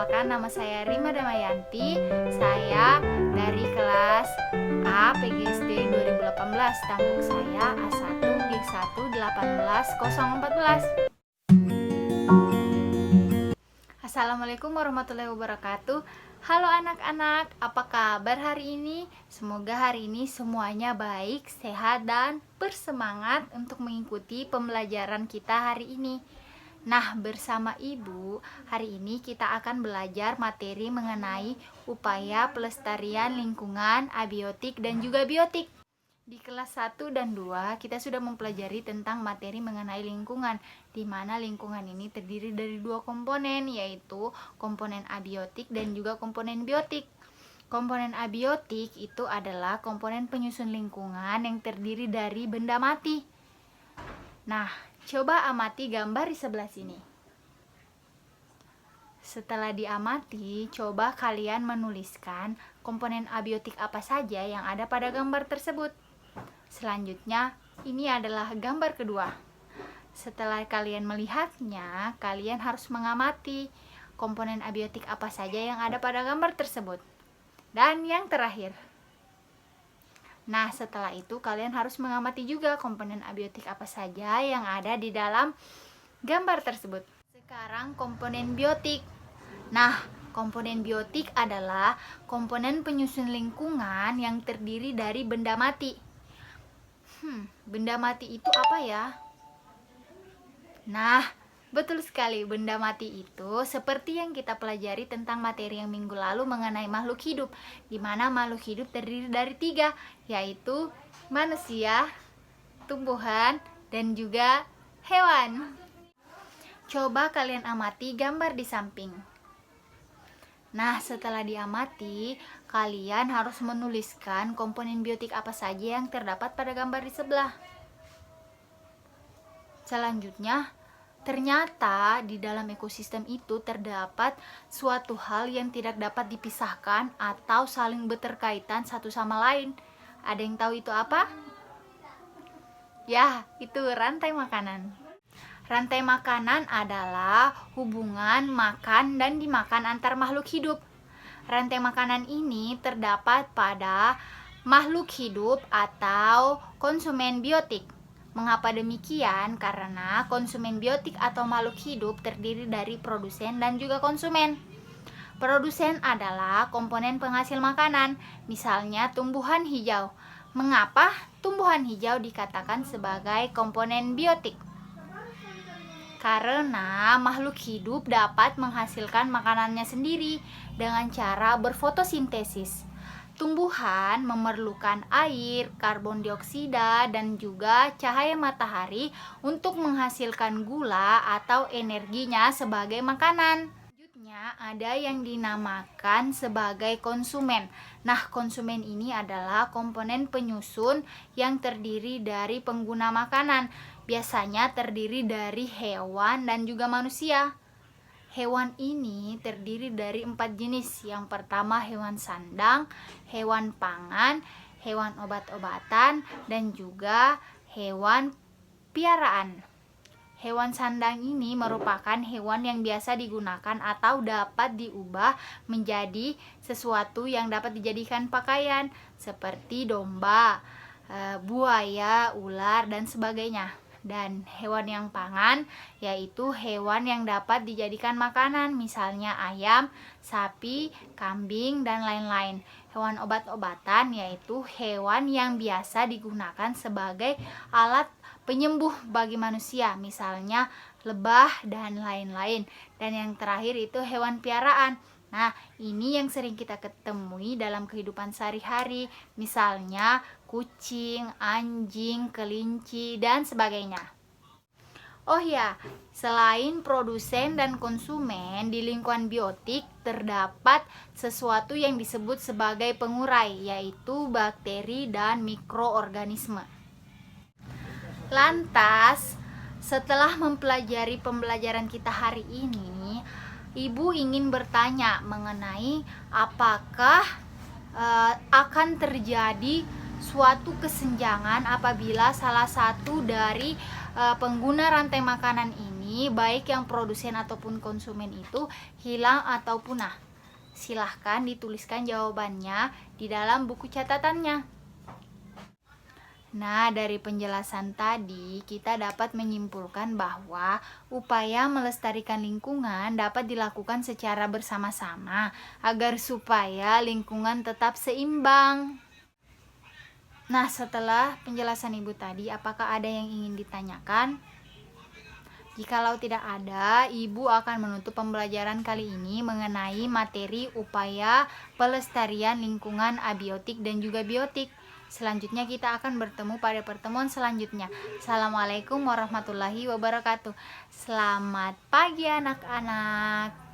Perkenalkan, nama saya Rima Damayanti. Saya dari kelas A PGSD 2018. Tampuk saya A1 Gig 1 18014. Assalamualaikum warahmatullahi wabarakatuh. Halo anak-anak, apa kabar hari ini? Semoga hari ini semuanya baik, sehat, dan bersemangat untuk mengikuti pembelajaran kita hari ini. Nah, bersama Ibu, hari ini kita akan belajar materi mengenai upaya pelestarian lingkungan, abiotik, dan juga biotik. Di kelas 1 dan 2, kita sudah mempelajari tentang materi mengenai lingkungan, di mana lingkungan ini terdiri dari dua komponen, yaitu komponen abiotik dan juga komponen biotik. Komponen abiotik itu adalah komponen penyusun lingkungan yang terdiri dari benda mati. Nah, coba amati gambar di sebelah sini. Setelah diamati, coba kalian menuliskan komponen abiotik apa saja yang ada pada gambar tersebut. Selanjutnya, ini adalah gambar kedua. Setelah kalian melihatnya, kalian harus mengamati komponen abiotik apa saja yang ada pada gambar tersebut. Dan yang terakhir, nah, setelah itu kalian harus mengamati juga komponen abiotik apa saja yang ada di dalam gambar tersebut. Sekarang komponen biotik. Nah, komponen biotik adalah komponen penyusun lingkungan yang terdiri dari benda mati. Benda mati itu apa ya? Nah, betul sekali, benda mati itu seperti yang kita pelajari tentang materi yang minggu lalu mengenai makhluk hidup, di mana makhluk hidup terdiri dari 3, yaitu manusia, tumbuhan, dan juga hewan. Coba kalian amati gambar di samping. Nah, setelah diamati, kalian harus menuliskan komponen biotik apa saja yang terdapat pada gambar di sebelah. Selanjutnya, ternyata di dalam ekosistem itu terdapat suatu hal yang tidak dapat dipisahkan atau saling berkaitan satu sama lain. Ada yang tahu itu apa? Ya, itu rantai makanan. Rantai makanan adalah hubungan makan dan dimakan antar makhluk hidup. Rantai makanan ini terdapat pada makhluk hidup atau konsumen biotik. Mengapa demikian? Karena konsumen biotik atau makhluk hidup terdiri dari produsen dan juga konsumen. Produsen adalah komponen penghasil makanan, misalnya tumbuhan hijau. Mengapa tumbuhan hijau dikatakan sebagai komponen biotik? Karena makhluk hidup dapat menghasilkan makanannya sendiri dengan cara berfotosintesis. Tumbuhan memerlukan air, karbon dioksida, dan juga cahaya matahari untuk menghasilkan gula atau energinya sebagai makanan. Selanjutnya, ada yang dinamakan sebagai konsumen. Nah, konsumen ini adalah komponen penyusun yang terdiri dari pengguna makanan. Biasanya terdiri dari hewan dan juga manusia. Hewan ini terdiri dari 4 jenis. Yang pertama hewan sandang, hewan pangan, hewan obat-obatan, dan juga hewan piaraan. Hewan sandang ini merupakan hewan yang biasa digunakan atau dapat diubah menjadi sesuatu yang dapat dijadikan pakaian, seperti domba, buaya, ular, dan sebagainya. Dan hewan yang pangan yaitu hewan yang dapat dijadikan makanan, misalnya ayam, sapi, kambing, dan lain-lain. Hewan obat-obatan yaitu hewan yang biasa digunakan sebagai alat penyembuh bagi manusia, misalnya lebah dan lain-lain. Dan yang terakhir itu hewan piaraan. Nah, ini yang sering kita ketemui dalam kehidupan sehari-hari, misalnya kucing, anjing, kelinci, dan sebagainya. Oh ya, selain produsen dan konsumen, di lingkungan biotik terdapat sesuatu yang disebut sebagai pengurai, yaitu bakteri dan mikroorganisme. Lantas, setelah mempelajari pembelajaran kita hari ini, Ibu ingin bertanya mengenai apakah akan terjadi suatu kesenjangan apabila salah satu dari pengguna rantai makanan ini ini, baik yang produsen ataupun konsumen itu hilang atau punah? Silahkan dituliskan jawabannya di dalam buku catatannya. Nah, dari penjelasan tadi, kita dapat menyimpulkan bahwa upaya melestarikan lingkungan dapat dilakukan secara bersama-sama agar supaya lingkungan tetap seimbang. Nah, setelah penjelasan Ibu tadi, apakah ada yang ingin ditanyakan? Jikalau tidak ada, Ibu akan menutup pembelajaran kali ini mengenai materi upaya pelestarian lingkungan abiotik dan juga biotik. Selanjutnya kita akan bertemu pada pertemuan selanjutnya. Assalamualaikum warahmatullahi wabarakatuh. Selamat pagi anak-anak.